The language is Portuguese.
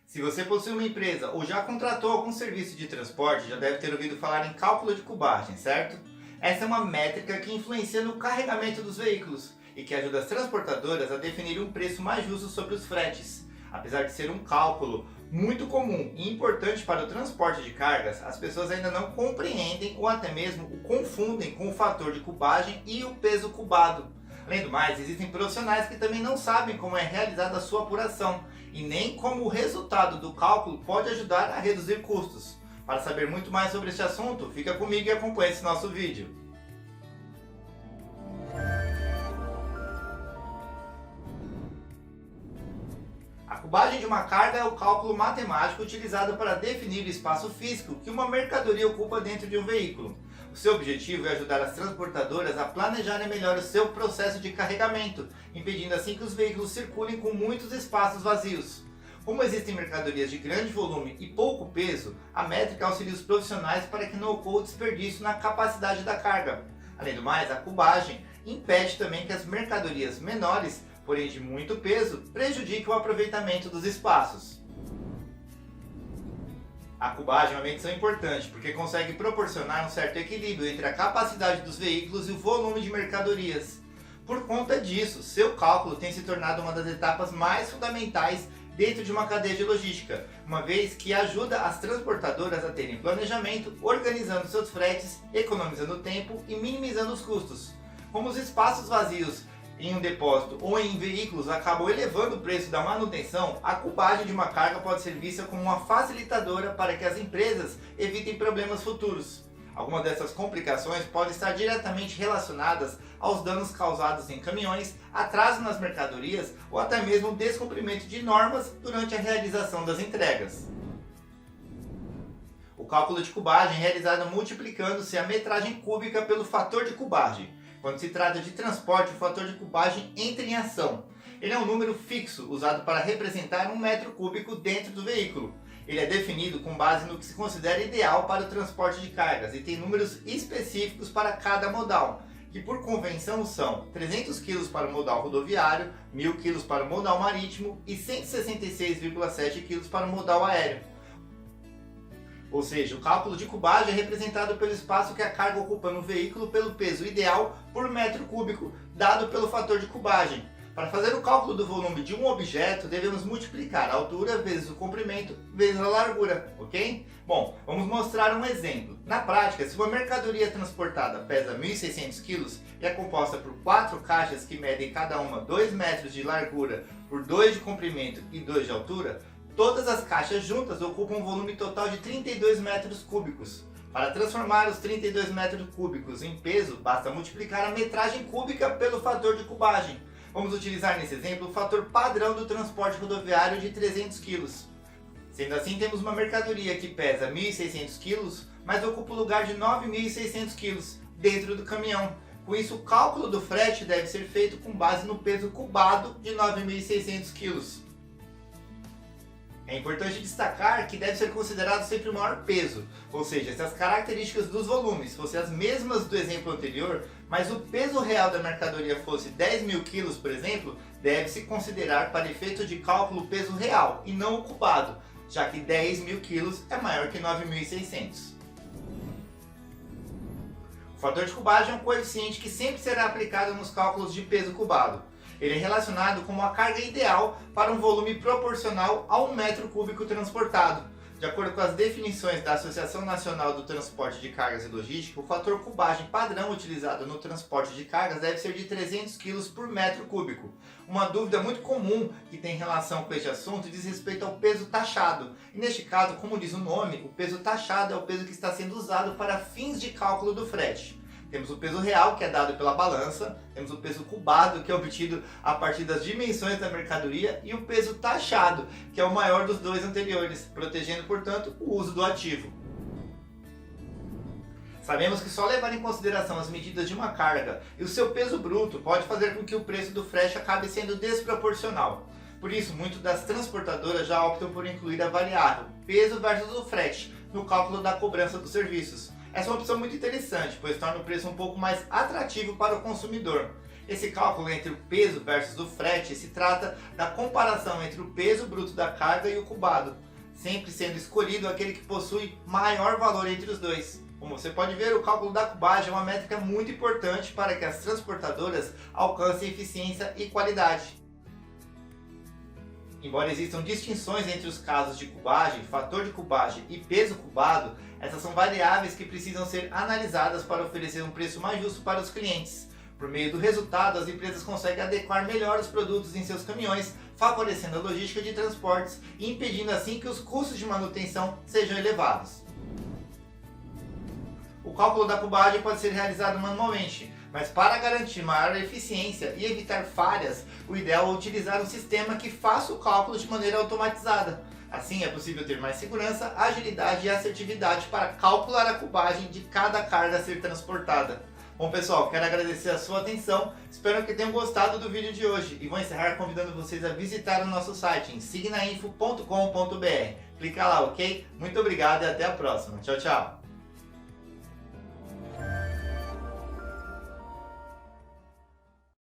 Se você possui uma empresa ou já contratou algum serviço de transporte, já deve ter ouvido falar em cálculo de cubagem, certo? Essa é uma métrica que influencia no carregamento dos veículos e que ajuda as transportadoras a definir um preço mais justo sobre os fretes. Apesar de ser um cálculo muito comum e importante para o transporte de cargas, as pessoas ainda não compreendem ou até mesmo o confundem com o fator de cubagem e o peso cubado. Além do mais, existem profissionais que também não sabem como é realizada a sua apuração e nem como o resultado do cálculo pode ajudar a reduzir custos. Para saber muito mais sobre este assunto, fica comigo e acompanhe esse nosso vídeo. A cubagem de uma carga é o cálculo matemático utilizado para definir o espaço físico que uma mercadoria ocupa dentro de um veículo. O seu objetivo é ajudar as transportadoras a planejarem melhor o seu processo de carregamento, impedindo assim que os veículos circulem com muitos espaços vazios. Como existem mercadorias de grande volume e pouco peso, a métrica auxilia os profissionais para que não ocorra desperdício na capacidade da carga. Além do mais, a cubagem impede também que as mercadorias menores, porém de muito peso, prejudiquem o aproveitamento dos espaços. A cubagem é uma medição importante porque consegue proporcionar um certo equilíbrio entre a capacidade dos veículos e o volume de mercadorias. Por conta disso, seu cálculo tem se tornado uma das etapas mais fundamentais dentro de uma cadeia de logística, uma vez que ajuda as transportadoras a terem planejamento, organizando seus fretes, economizando tempo e minimizando os custos. Como os espaços vazios em um depósito ou em veículos acabam elevando o preço da manutenção, a cubagem de uma carga pode ser vista como uma facilitadora para que as empresas evitem problemas futuros. Algumas dessas complicações podem estar diretamente relacionadas aos danos causados em caminhões, atraso nas mercadorias ou até mesmo descumprimento de normas durante a realização das entregas. O cálculo de cubagem é realizado multiplicando-se a metragem cúbica pelo fator de cubagem. Quando se trata de transporte, o fator de cubagem entra em ação. Ele é um número fixo usado para representar um metro cúbico dentro do veículo. Ele é definido com base no que se considera ideal para o transporte de cargas e tem números específicos para cada modal, que por convenção são 300 kg para o modal rodoviário, 1000 kg para o modal marítimo e 166,7 kg para o modal aéreo. Ou seja, o cálculo de cubagem é representado pelo espaço que a carga ocupa no veículo pelo peso ideal por metro cúbico, dado pelo fator de cubagem. Para fazer o cálculo do volume de um objeto, devemos multiplicar a altura vezes o comprimento vezes a largura, ok? Bom, vamos mostrar um exemplo. Na prática, se uma mercadoria transportada pesa 1.600 kg e é composta por 4 caixas que medem cada uma 2 metros de largura por 2 de comprimento e 2 de altura, todas as caixas juntas ocupam um volume total de 32 metros cúbicos. Para transformar os 32 metros cúbicos em peso, basta multiplicar a metragem cúbica pelo fator de cubagem. Vamos utilizar nesse exemplo o fator padrão do transporte rodoviário de 300 kg. Sendo assim, temos uma mercadoria que pesa 1.600 kg, mas ocupa o lugar de 9.600 kg dentro do caminhão. Com isso, o cálculo do frete deve ser feito com base no peso cubado de 9.600 kg. É importante destacar que deve ser considerado sempre o maior peso, ou seja, se as características dos volumes fossem as mesmas do exemplo anterior, mas o peso real da mercadoria fosse 10.000 kg, por exemplo, deve-se considerar para efeito de cálculo o peso real e não o cubado, já que 10.000 kg é maior que 9.600. O fator de cubagem é um coeficiente que sempre será aplicado nos cálculos de peso cubado. Ele é relacionado com a carga ideal para um volume proporcional a um metro cúbico transportado. De acordo com as definições da Associação Nacional do Transporte de Cargas e Logística, o fator cubagem padrão utilizado no transporte de cargas deve ser de 300 kg por metro cúbico. Uma dúvida muito comum que tem relação com este assunto diz respeito ao peso taxado. E neste caso, como diz o nome, o peso taxado é o peso que está sendo usado para fins de cálculo do frete. Temos o peso real, que é dado pela balança, temos o peso cubado, que é obtido a partir das dimensões da mercadoria, e o peso taxado, que é o maior dos dois anteriores, protegendo, portanto, o uso do ativo. Sabemos que só levar em consideração as medidas de uma carga e o seu peso bruto pode fazer com que o preço do frete acabe sendo desproporcional. Por isso, muitas das transportadoras já optam por incluir a variável peso versus o frete no cálculo da cobrança dos serviços. Essa é uma opção muito interessante, pois torna o preço um pouco mais atrativo para o consumidor. Esse cálculo entre o peso versus o frete se trata da comparação entre o peso bruto da carga e o cubado, sempre sendo escolhido aquele que possui maior valor entre os dois. Como você pode ver, o cálculo da cubagem é uma métrica muito importante para que as transportadoras alcancem eficiência e qualidade. Embora existam distinções entre os casos de cubagem, fator de cubagem e peso cubado, essas são variáveis que precisam ser analisadas para oferecer um preço mais justo para os clientes. Por meio do resultado, as empresas conseguem adequar melhor os produtos em seus caminhões, favorecendo a logística de transportes e impedindo assim que os custos de manutenção sejam elevados. O cálculo da cubagem pode ser realizado manualmente, mas para garantir maior eficiência e evitar falhas, o ideal é utilizar um sistema que faça o cálculo de maneira automatizada. Assim é possível ter mais segurança, agilidade e assertividade para calcular a cubagem de cada carga a ser transportada. Bom pessoal, quero agradecer a sua atenção, espero que tenham gostado do vídeo de hoje e vou encerrar convidando vocês a visitar o nosso site em signainfo.com.br. Clica lá, ok? Muito obrigado e até a próxima. Tchau, tchau!